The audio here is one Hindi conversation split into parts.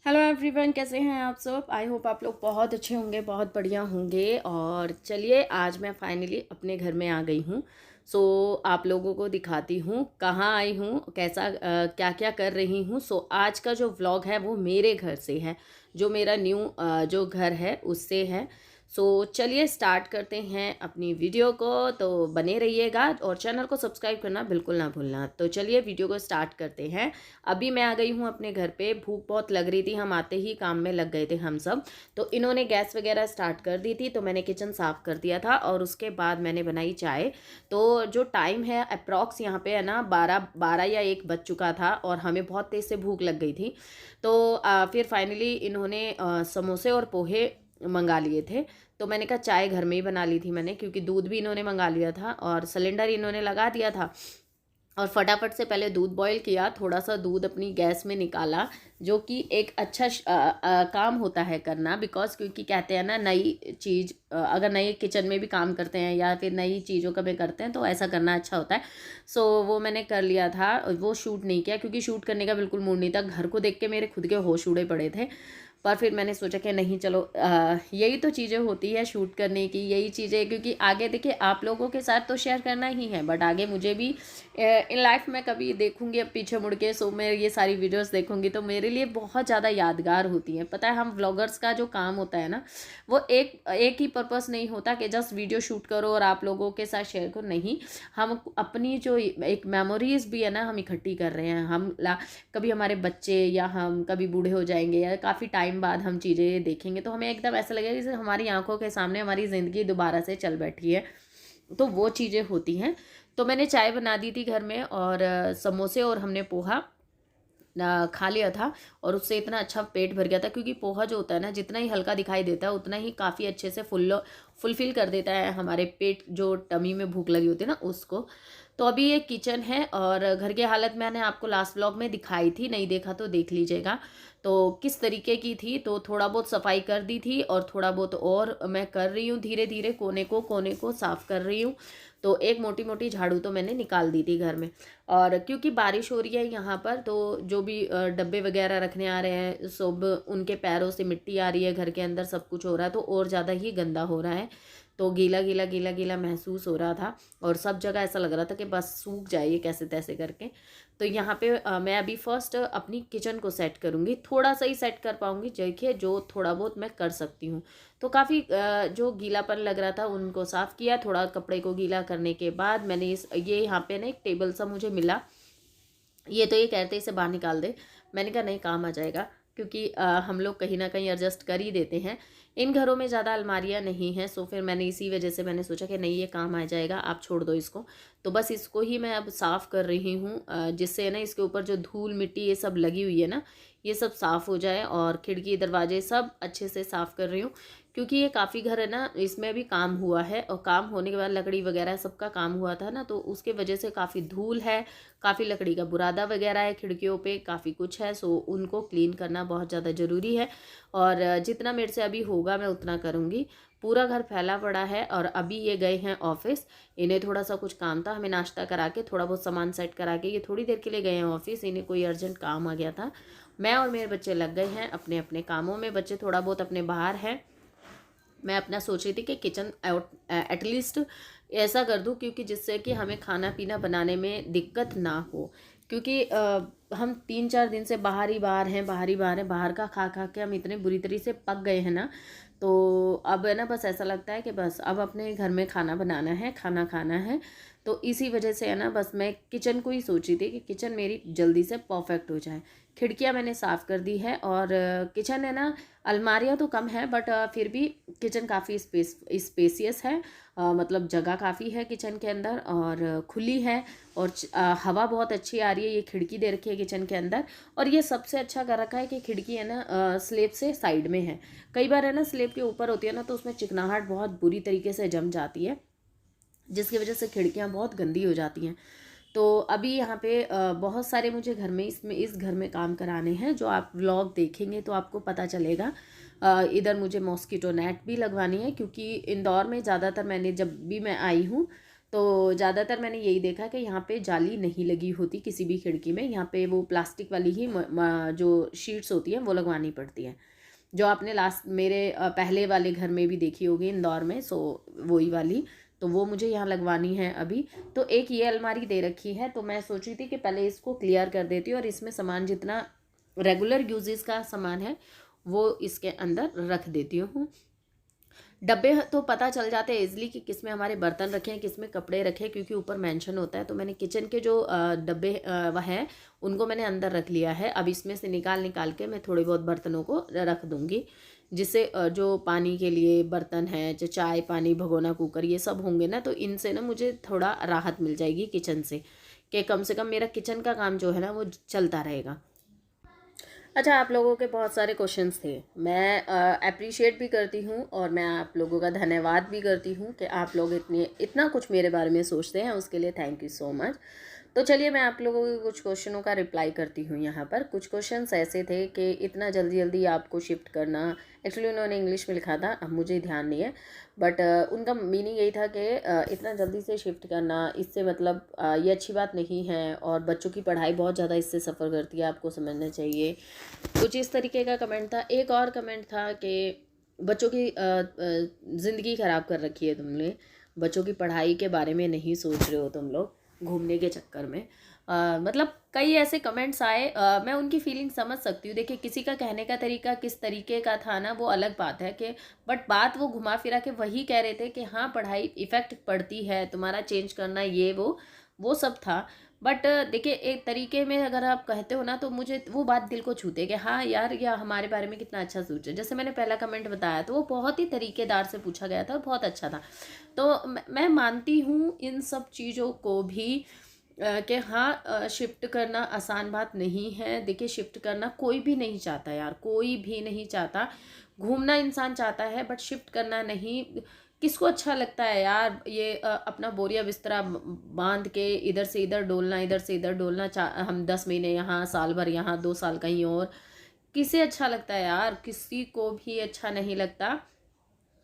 हेलो एवरीवन, कैसे हैं आप सब। आई होप आप लोग बहुत अच्छे होंगे, बहुत बढ़िया होंगे। और चलिए, आज मैं फाइनली अपने घर में आ गई हूँ। सो आप लोगों को दिखाती हूँ कहाँ आई हूँ, कैसा क्या क्या कर रही हूँ। सो आज का जो व्लॉग है वो मेरे घर से है, जो मेरा न्यू जो घर है उससे है। सो चलिए स्टार्ट करते हैं अपनी वीडियो को। तो बने रहिएगा और चैनल को सब्सक्राइब करना बिल्कुल ना भूलना। तो चलिए वीडियो को स्टार्ट करते हैं। अभी मैं आ गई हूँ अपने घर पे। भूख बहुत लग रही थी, हम आते ही काम में लग गए थे हम सब। तो इन्होंने गैस वगैरह स्टार्ट कर दी थी, तो मैंने किचन साफ़ कर दिया था और उसके बाद मैंने बनाई चाय। तो जो टाइम है अप्रॉक्स यहाँ पे है ना 12 या 1 बज चुका था और हमें बहुत तेज़ से भूख लग गई थी। तो फिर फाइनली इन्होंने समोसे और पोहे मंगा लिए थे। तो मैंने कहा चाय घर में ही बना ली थी मैंने, क्योंकि दूध भी इन्होंने मंगा लिया था और सिलेंडर इन्होंने लगा दिया था। और फटाफट से पहले दूध बॉईल किया, थोड़ा सा दूध अपनी गैस में निकाला, जो कि एक अच्छा काम होता है करना। बिकॉज क्योंकि कहते हैं ना, नई चीज़ अगर नई किचन में भी काम करते हैं या फिर नई चीज़ों का भी करते हैं तो ऐसा करना अच्छा होता है। सो वो मैंने कर लिया था। वो शूट नहीं किया क्योंकि शूट करने का बिल्कुल मूड नहीं था। घर को देख के मेरे खुद के होश उड़े पड़े थे। पर फिर मैंने सोचा कि नहीं, चलो यही तो चीज़ें होती है शूट करने की, यही चीज़ें। क्योंकि आगे देखिए आप लोगों के साथ तो शेयर करना ही है, बट आगे मुझे भी इन लाइफ में कभी देखूंगी अब पीछे मुड़ के, सो मैं ये सारी वीडियोस देखूंगी तो मेरे लिए बहुत ज़्यादा यादगार होती हैं। पता है, हम व्लॉगर्स का जो काम होता है ना, वो एक एक ही पर्पस नहीं होता कि जस्ट वीडियो शूट करो और आप लोगों के साथ शेयर करो। नहीं, हम अपनी जो एक मेमोरीज भी है ना, हम इकट्ठी कर रहे हैं। कभी हमारे बच्चे या हम कभी बूढ़े हो जाएंगे या काफ़ी टाइम बाद हम चीज़ें देखेंगे तो हमें एकदम ऐसा लगेगा जैसे हमारी आंखों के सामने हमारी ज़िंदगी दोबारा से चल बैठी है। तो वो चीज़ें होती हैं। तो मैंने चाय बना दी थी घर में और समोसे और हमने पोहा खा लिया था। और उससे इतना अच्छा पेट भर गया था, क्योंकि पोहा जो होता है ना, जितना ही हल्का दिखाई देता है उतना ही काफ़ी अच्छे से फुलफिल कर देता है हमारे पेट, जो टमी में भूख लगी होती है ना उसको। तो अभी ये किचन है और घर की हालत मैंने आपको लास्ट व्लॉग में दिखाई थी, नहीं देखा तो देख लीजिएगा। तो किस तरीके की थी, तो थोड़ा बहुत सफाई कर दी थी और थोड़ा बहुत और मैं कर रही हूँ, धीरे धीरे कोने को साफ़ कर रही हूँ। तो एक मोटी मोटी झाड़ू तो मैंने निकाल दी थी घर में। और क्योंकि बारिश हो रही है यहाँ पर, तो जो भी डब्बे वगैरह रखने आ रहे हैं सब, उनके पैरों से मिट्टी आ रही है, घर के अंदर सब कुछ हो रहा है तो और ज़्यादा ही गंदा हो रहा है। तो गीला गीला गीला गीला महसूस हो रहा था और सब जगह ऐसा लग रहा था कि बस सूख जाए ये कैसे तैसे करके। तो यहाँ पे मैं अभी फर्स्ट अपनी किचन को सेट करूँगी। थोड़ा सा ही सेट कर पाऊँगी, देखिए जो थोड़ा बहुत मैं कर सकती हूँ। तो काफ़ी जो गीलापन लग रहा था उनको साफ़ किया। थोड़ा कपड़े को गीला करने के बाद मैंने ये यहाँ पे ना एक टेबल सा मुझे मिला। ये तो ये कहते इसे बाहर निकाल दे, मैंने कहा नहीं, काम आ जाएगा। क्योंकि हम लोग कहीं ना कहीं एडजस्ट कर ही देते हैं। इन घरों में ज़्यादा अलमारियाँ नहीं हैं, सो फिर मैंने इसी वजह से मैंने सोचा कि नहीं, ये काम आ जाएगा, आप छोड़ दो इसको। तो बस इसको ही मैं अब साफ़ कर रही हूँ, जिससे ना इसके ऊपर जो धूल मिट्टी ये सब लगी हुई है ना, ये सब साफ़ हो जाए। और खिड़की दरवाजे सब अच्छे से साफ़ कर रही हूँ, क्योंकि ये काफ़ी घर है ना, इसमें भी काम हुआ है और काम होने के बाद लकड़ी वगैरह सबका काम हुआ था ना, तो उसके वजह से काफ़ी धूल है, काफ़ी लकड़ी का बुरादा वगैरह है खिड़कियों पे, काफ़ी कुछ है। सो उनको क्लीन करना बहुत ज़्यादा ज़रूरी है और जितना मेरे से अभी होगा मैं उतना करूँगी। पूरा घर फैला पड़ा है और अभी ये गए हैं ऑफिस। इन्हें थोड़ा सा कुछ काम था, हमें नाश्ता करा के थोड़ा बहुत सामान सेट करा के ये थोड़ी देर के लिए गए हैं ऑफिस। इन्हें कोई अर्जेंट काम आ गया था। मैं और मेरे बच्चे लग गए हैं अपने अपने कामों में। बच्चे थोड़ा बहुत अपने बाहर हैं। मैं अपना सोच रही थी कि किचन एटलीस्ट ऐसा कर दूं, क्योंकि जिससे कि हमें खाना पीना बनाने में दिक्कत ना हो। क्योंकि हम 3-4 दिन से बाहर ही बाहर हैं, बाहर ही बाहर हैं। बाहर का खा खा के हम इतने बुरी तरीके से पक गए हैं ना, तो अब है ना बस ऐसा लगता है कि बस अब अपने घर में खाना बनाना है, खाना खाना है। तो इसी वजह से है ना, बस मैं किचन को ही सोच रही थी कि किचन मेरी जल्दी से परफेक्ट हो जाए। खिड़कियां मैंने साफ़ कर दी है और किचन है ना, अलमारियाँ तो कम है बट फिर भी किचन काफ़ी स्पेसियस है। मतलब जगह काफ़ी है किचन के अंदर और खुली है। और हवा बहुत अच्छी आ रही है। ये खिड़की दे रखी है किचन के अंदर। और ये सबसे अच्छा कर रखा है कि खिड़की है ना स्लेब से साइड में है। कई बार है ना स्लेब के ऊपर होती है ना, तो उसमें चिकनाहट बहुत बुरी तरीके से जम जाती है, जिसकी वजह से खिड़कियाँ बहुत गंदी हो जाती हैं। तो अभी यहाँ पे बहुत सारे मुझे घर में इस घर में काम कराने हैं, जो आप व्लॉग देखेंगे तो आपको पता चलेगा। इधर मुझे मॉस्किटो नेट भी लगवानी है, क्योंकि इंदौर में ज़्यादातर मैंने जब भी मैं आई हूँ तो तो ज़्यादातर मैंने यही देखा कि यहाँ पे जाली नहीं लगी होती किसी भी खिड़की में, यहाँ पे वो प्लास्टिक वाली ही जो शीट्स होती हैं वो लगवानी पड़ती हैं, जो आपने लास्ट मेरे पहले वाले घर में भी देखी होगी इंदौर में, सो वही वाली। तो वो मुझे यहाँ लगवानी है अभी। तो एक ये अलमारी दे रखी है, तो मैं सोच रही थी कि पहले इसको क्लियर कर देती हूँ और इसमें सामान जितना रेगुलर यूजेस का सामान है वो इसके अंदर रख देती हूँ। डब्बे तो पता चल जाते हैं इजली कि किस में हमारे बर्तन रखे हैं, किस में कपड़े रखे हैं, क्योंकि ऊपर मेंशन होता है। तो मैंने किचन के जो डब्बे वह हैं उनको मैंने अंदर रख लिया है। अब इसमें से निकाल निकाल के मैं थोड़े बहुत बर्तनों को रख दूँगी, जिससे जो पानी के लिए बर्तन हैं, जो चाय पानी भगोना कुकर ये सब होंगे ना, तो इनसे ना मुझे थोड़ा राहत मिल जाएगी किचन से, कि कम से कम मेरा किचन का काम जो है ना वो चलता रहेगा। अच्छा, आप लोगों के बहुत सारे क्वेश्चंस थे, मैं अप्रिशिएट भी करती हूँ और मैं आप लोगों का धन्यवाद भी करती हूँ कि आप लोग इतना कुछ मेरे बारे में सोचते हैं, उसके लिए थैंक यू सो मच। तो चलिए मैं आप लोगों के कुछ क्वेश्चनों का रिप्लाई करती हूँ। यहाँ पर कुछ क्वेश्चंस ऐसे थे कि इतना जल्दी जल्दी आपको शिफ्ट करना, एक्चुअली उन्होंने इंग्लिश में लिखा था, अब मुझे ध्यान नहीं है, बट उनका मीनिंग यही था कि इतना जल्दी से शिफ्ट करना, इससे मतलब ये अच्छी बात नहीं है और बच्चों की पढ़ाई बहुत ज़्यादा इससे सफ़र करती है, आपको समझना चाहिए। कुछ इस तरीके का कमेंट था। एक और कमेंट था कि बच्चों की ज़िंदगी ख़राब कर रखी है तुमने, बच्चों की पढ़ाई के बारे में नहीं सोच रहे हो तुम लोग घूमने के चक्कर में। मतलब कई ऐसे कमेंट्स आए, मैं उनकी फीलिंग समझ सकती हूँ। देखिए, किसी का कहने का तरीका किस तरीके का था ना, वो अलग बात है कि बट बात वो घुमा फिरा के वही कह रहे थे कि हाँ पढ़ाई इफ़ेक्ट पड़ती है, तुम्हारा चेंज करना ये वो सब था। बट देखिए, एक तरीके में अगर आप कहते हो ना तो मुझे वो बात दिल को छूती है कि हाँ यार, या हमारे बारे में कितना अच्छा सोचे। जैसे मैंने पहला कमेंट बताया तो वो बहुत ही तरीकेदार से पूछा गया था और बहुत अच्छा था। तो मैं मानती हूँ इन सब चीज़ों को भी कि हाँ, शिफ्ट करना आसान बात नहीं है। देखिए, शिफ्ट करना कोई भी नहीं चाहता यार, कोई भी नहीं चाहता। घूमना इंसान चाहता है बट शिफ्ट करना नहीं। किसको अच्छा लगता है यार ये अपना बोरिया बिस्तरा बांध के इधर से इधर डोलना, इधर से इधर डोलना, हम 10 महीने यहाँ, साल भर यहाँ, 2 साल कहीं और। किसे अच्छा लगता है यार? किसी को भी अच्छा नहीं लगता।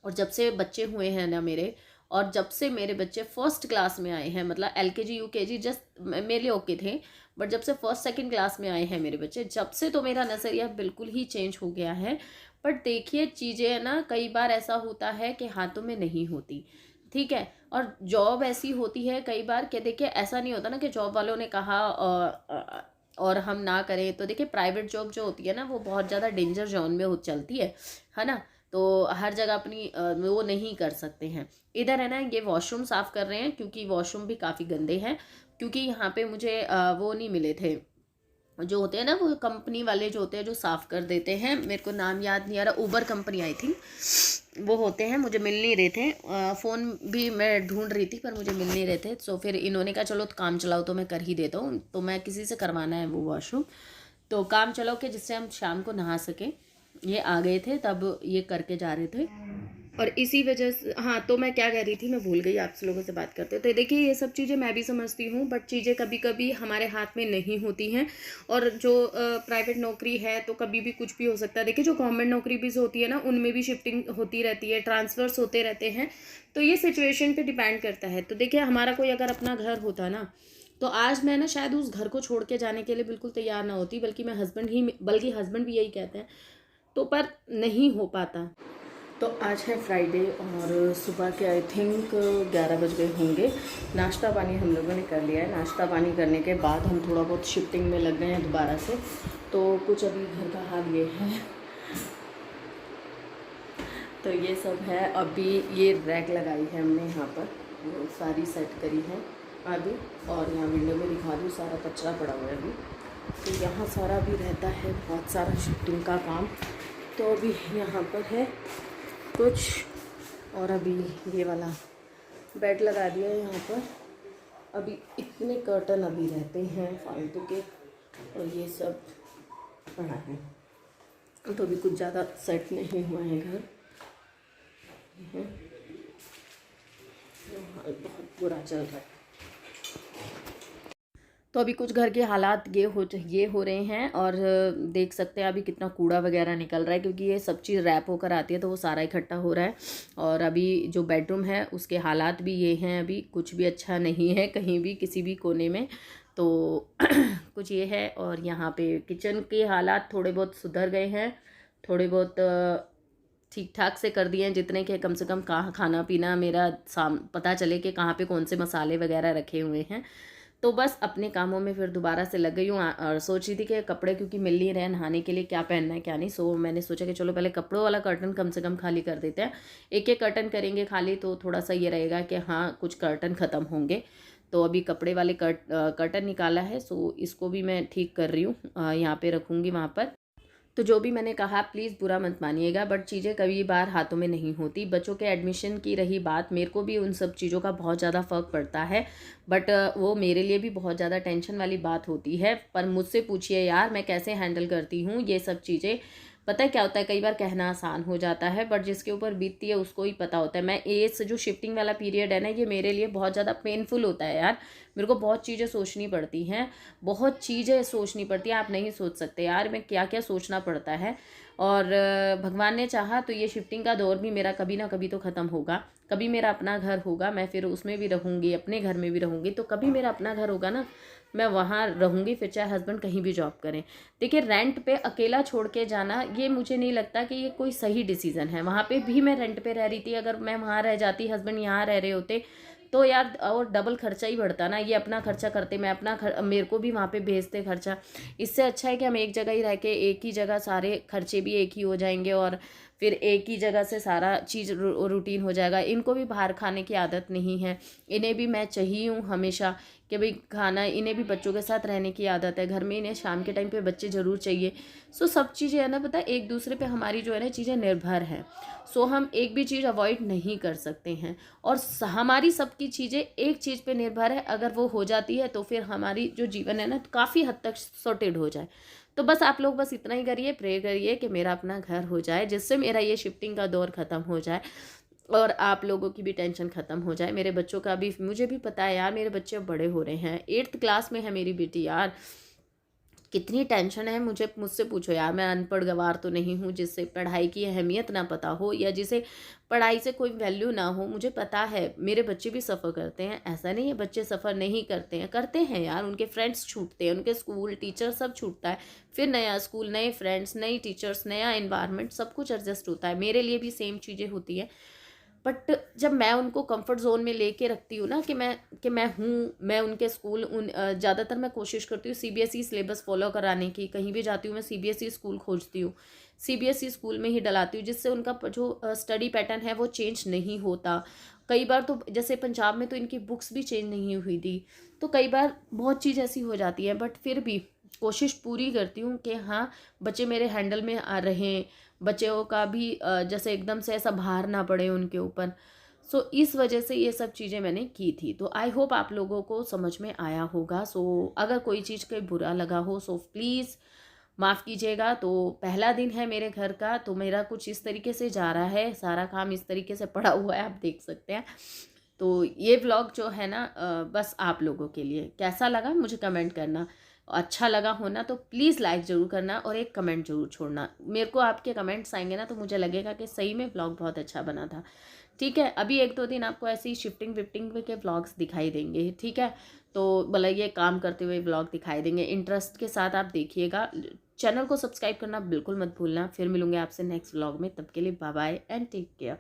और जब से बच्चे हुए हैं ना मेरे, और जब से मेरे बच्चे फर्स्ट क्लास में आए हैं, मतलब LKG UKG जस्ट मेरे लिए ओके थे, बट जब से फर्स्ट सेकंड क्लास में आए हैं मेरे बच्चे, जब से तो मेरा नज़रिया बिल्कुल ही चेंज हो गया है। बट देखिए, चीज़ें ना कई बार ऐसा होता है कि हाथों में नहीं होती, ठीक है। और जॉब ऐसी होती है कई बार कि देखिए, ऐसा नहीं होता ना कि जॉब वालों ने कहा और हम ना करें। तो देखिए, प्राइवेट जॉब जो होती है ना वो बहुत ज़्यादा डेंजर जोन में चलती है ना। तो हर जगह अपनी वो नहीं कर सकते हैं। इधर है ना, ये वॉशरूम साफ़ कर रहे हैं क्योंकि वॉशरूम भी काफ़ी गंदे हैं, क्योंकि यहाँ पे मुझे वो नहीं मिले थे, जो होते हैं ना वो कंपनी वाले जो होते हैं जो साफ़ कर देते हैं, मेरे को नाम याद नहीं आ रहा, ऊबर कंपनी आई थी, वो होते हैं, मुझे मिल नहीं रहे थे। फ़ोन भी मैं ढूंढ रही थी पर मुझे मिल नहीं रहे थे। तो फिर इन्होंने कहा चलो काम चलाओ तो मैं कर ही देता हूँ, तो मैं किसी से करवाना है वो वॉशरूम, तो काम चलाओ के जिससे हम शाम को नहा सकें। ये आ गए थे तब ये करके जा रहे थे, और इसी वजह से हाँ, तो मैं क्या कह रही थी, मैं भूल गई आपसे लोगों से बात करते। तो देखिए, ये सब चीज़ें मैं भी समझती हूँ, बट चीज़ें कभी कभी हमारे हाथ में नहीं होती हैं। और जो प्राइवेट नौकरी है तो कभी भी कुछ भी हो सकता है। देखिए, जो गवर्नमेंट नौकरी भी होती है ना उनमें भी शिफ्टिंग होती रहती है, ट्रांसफ़र्स होते रहते हैं। तो ये सिचुएशन पे डिपेंड करता है। तो देखिए, हमारा कोई अगर अपना घर होता ना, तो आज मैं ना शायद उस घर को छोड़ के जाने के लिए बिल्कुल तैयार ना होती, बल्कि हस्बैंड भी यही कहते हैं, तो पर नहीं हो पाता। तो आज है फ्राइडे और सुबह के आई थिंक 11 बज गए होंगे। नाश्ता पानी हम लोगों ने कर लिया है। नाश्ता पानी करने के बाद हम थोड़ा बहुत शिफ्टिंग में लग गए हैं दोबारा से। तो कुछ अभी घर का हाल ये है। तो ये सब है। अभी ये रैक लगाई है हमने यहाँ पर, वो सारी सेट करी है अभी। और यहाँ विंडो में दिखा दूँ, सारा कचरा पड़ा हुआ है अभी। तो यहाँ सारा भी रहता है बहुत सारा शिफ्टिंग का काम। तो अभी यहाँ पर है कुछ, और अभी ये वाला बेड लगा दिया है यहाँ पर। अभी इतने कर्टन अभी रहते हैं फालतू के, और ये सब पड़ा है। तो अभी कुछ ज़्यादा सेट नहीं हुआ है घर। हाल बहुत बुरा चल रहा है। तो अभी कुछ घर के हालात ये हो रहे हैं, और देख सकते हैं अभी कितना कूड़ा वगैरह निकल रहा है, क्योंकि ये सब चीज़ रैप होकर आती है तो वो सारा इकट्ठा हो रहा है। और अभी जो बेडरूम है उसके हालात भी ये हैं, अभी कुछ भी अच्छा नहीं है कहीं भी, किसी भी कोने में। तो कुछ ये है। और यहाँ पे किचन के हालात थोड़े बहुत सुधर गए हैं, थोड़े बहुत ठीक ठाक से कर दिए हैं, जितने के कम से कम कहाँ खाना पीना मेरा पता चले कि कहाँ पे कौन से मसाले वगैरह रखे हुए हैं। तो बस अपने कामों में फिर दोबारा से लग गई हूँ, और सोच रही थी कि कपड़े क्योंकि मिल नहीं रहे नहाने के लिए, क्या पहनना है क्या नहीं। सो मैंने सोचा कि चलो पहले कपड़ों वाला कर्टन कम से कम खाली कर देते हैं। एक एक कर्टन करेंगे खाली तो थोड़ा सा ये रहेगा कि हाँ कुछ कर्टन ख़त्म होंगे। तो अभी कपड़े वाले कर्टन निकाला है, सो इसको भी मैं ठीक कर रही हूँ, यहाँ पे रखूँगी वहाँ पर। तो जो भी मैंने कहा प्लीज़ बुरा मत मानिएगा, बट चीज़ें कभी बार हाथों में नहीं होती। बच्चों के एडमिशन की रही बात, मेरे को भी उन सब चीज़ों का बहुत ज़्यादा फ़र्क पड़ता है, बट वो मेरे लिए भी बहुत ज़्यादा टेंशन वाली बात होती है। पर मुझसे पूछिए यार मैं कैसे हैंडल करती हूँ ये सब चीज़ें। पता है क्या होता है, कई बार कहना आसान हो जाता है, बट जिसके ऊपर बीतती है उसको ही पता होता है। मैं ये जो शिफ्टिंग वाला पीरियड है ना, ये मेरे लिए बहुत ज़्यादा पेनफुल होता है यार। मेरे को बहुत चीज़ें सोचनी पड़ती हैं, बहुत चीज़ें सोचनी पड़ती हैं, आप नहीं सोच सकते यार मैं क्या क्या सोचना पड़ता है। और भगवान ने चाहा तो ये शिफ्टिंग का दौर भी मेरा कभी ना कभी तो ख़त्म होगा। कभी मेरा अपना घर होगा, मैं फिर उसमें भी रहूँगी, अपने घर में भी रहूँगी। तो कभी मेरा अपना घर होगा ना, मैं वहाँ रहूँगी, फिर चाहे हस्बैंड कहीं भी जॉब करें। देखिए रेंट पे अकेला छोड़ के जाना, ये मुझे नहीं लगता कि ये कोई सही डिसीज़न है। वहाँ पे भी मैं रेंट पे रह रही थी, अगर मैं वहाँ रह जाती, हस्बैंड यहाँ रह रहे होते, तो यार और डबल खर्चा ही बढ़ता ना। ये अपना खर्चा करते, मैं अपना मेरे को भी वहाँ पे भेजते खर्चा। इससे अच्छा है कि हम एक जगह ही रह के एक ही जगह सारे खर्चे भी एक ही हो जाएंगे, और फिर एक ही जगह से सारा चीज़ रूटीन हो जाएगा। इनको भी बाहर खाने की आदत नहीं है, इन्हें भी मैं चाहिए हूँ हमेशा कि भाई खाना, इन्हें भी बच्चों के साथ रहने की आदत है, घर में इन्हें शाम के टाइम पे बच्चे ज़रूर चाहिए। सो सब चीज़ें है ना, पता है एक दूसरे पे हमारी जो है ना चीज़ें निर्भर हैं। सो हम एक भी चीज़ अवॉइड नहीं कर सकते हैं, और हमारी सबकी चीज़ें एक चीज़ पे निर्भर है, अगर वो हो जाती है तो फिर हमारी जो जीवन है ना काफ़ी हद तक सॉर्टेड हो जाए। तो बस आप लोग बस इतना ही करिए, प्रे करिए कि मेरा अपना घर हो जाए, जिससे मेरा ये शिफ्टिंग का दौर ख़त्म हो जाए, और आप लोगों की भी टेंशन ख़त्म हो जाए। मेरे बच्चों का भी, मुझे भी पता है यार, मेरे बच्चे अब बड़े हो रहे हैं, 8th क्लास में है मेरी बेटी यार। कितनी टेंशन है मुझे, मुझसे पूछो यार। मैं अनपढ़ गवार तो नहीं हूँ जिससे पढ़ाई की अहमियत ना पता हो, या जिसे पढ़ाई से कोई वैल्यू ना हो। मुझे पता है मेरे बच्चे भी सफ़र करते हैं, ऐसा नहीं है बच्चे सफ़र नहीं करते हैं, करते हैं यार। उनके फ्रेंड्स छूटते हैं, उनके स्कूल टीचर सब छूटता है, फिर नया स्कूल, नए फ्रेंड्स, नई टीचर्स, नया इन्वायरमेंट, सब कुछ एडजस्ट होता है। मेरे लिए भी सेम चीज़ें होती हैं। बट जब मैं उनको कंफर्ट जोन में लेके रखती हूँ ना, कि मैं हूँ, मैं उनके स्कूल, ज़्यादातर मैं कोशिश करती हूँ सीबीएसई सिलेबस फॉलो कराने की। कहीं भी जाती हूँ मैं सीबीएसई स्कूल खोजती हूँ, सीबीएसई स्कूल में ही डलाती हूँ, जिससे उनका जो स्टडी पैटर्न है वो चेंज नहीं होता। कई बार तो जैसे पंजाब में तो इनकी बुक्स भी चेंज नहीं हुई थी, तो कई बार बहुत चीज़ ऐसी हो जाती है, बट फिर भी कोशिश पूरी करती हूँ कि हाँ बच्चे मेरे हैंडल में आ रहें, बच्चों का भी जैसे एकदम से ऐसा भार ना पड़े उनके ऊपर। सो इस वजह से ये सब चीज़ें मैंने की थी। तो आई होप आप लोगों को समझ में आया होगा। सो अगर कोई चीज़ का बुरा लगा हो सो प्लीज़ माफ़ कीजिएगा। तो पहला दिन है मेरे घर का, तो मेरा कुछ इस तरीके से जा रहा है, सारा काम इस तरीके से पड़ा हुआ है, आप देख सकते हैं। तो ये व्लॉग जो है ना बस आप लोगों के लिए। कैसा लगा मुझे कमेंट करना, अच्छा लगा हो ना तो प्लीज़ लाइक ज़रूर करना, और एक कमेंट ज़रूर छोड़ना। मेरे को आपके कमेंट्स आएंगे ना तो मुझे लगेगा कि सही में व्लॉग बहुत अच्छा बना था। ठीक है, अभी 1-2 दिन आपको ऐसे ही शिफ्टिंग विफ्टिंग के व्लॉग्स दिखाई देंगे, ठीक है। तो मतलब ये काम करते हुए व्लॉग दिखाई देंगे, इंटरेस्ट के साथ आप देखिएगा। चैनल को सब्सक्राइब करना बिल्कुल मत भूलना। फिर मिलूंगे आपसे नेक्स्ट व्लॉग में, तब के लिए bye bye and take care.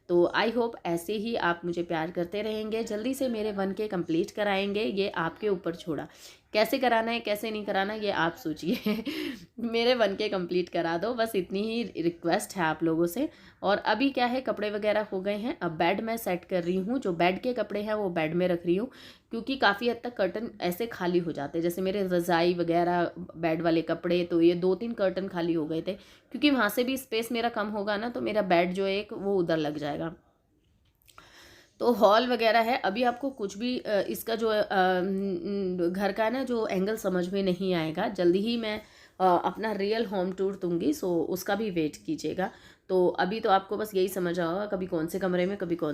तो आई होप ऐसे ही आप मुझे प्यार करते रहेंगे, जल्दी से मेरे 1K कंप्लीट कराएंगे, ये आपके ऊपर छोड़ा। कैसे कराना है कैसे नहीं कराना ये आप सोचिए। मेरे 1K कंप्लीट करा दो, बस इतनी ही रिक्वेस्ट है आप लोगों से। और अभी क्या है, कपड़े वगैरह हो गए हैं, अब बेड मैं सेट कर रही हूँ। जो बेड के कपड़े हैं वो बेड में रख रही हूँ, क्योंकि काफ़ी हद तक कर्टन ऐसे खाली हो जाते हैं। जैसे मेरे रज़ाई वगैरह बेड वाले कपड़े, तो ये 2-3 कर्टन खाली हो गए थे, क्योंकि वहाँ से भी स्पेस मेरा कम होगा ना, तो मेरा बेड जो है एक वो उधर लग जाएगा। तो हॉल वगैरह है। अभी आपको कुछ भी इसका जो घर का ना जो एंगल समझ में नहीं आएगा। जल्दी ही मैं अपना रियल होम टूर दूंगी, सो उसका भी वेट कीजिएगा। तो अभी तो आपको बस यही समझ आएगा, कभी कौन से कमरे में, कभी कौन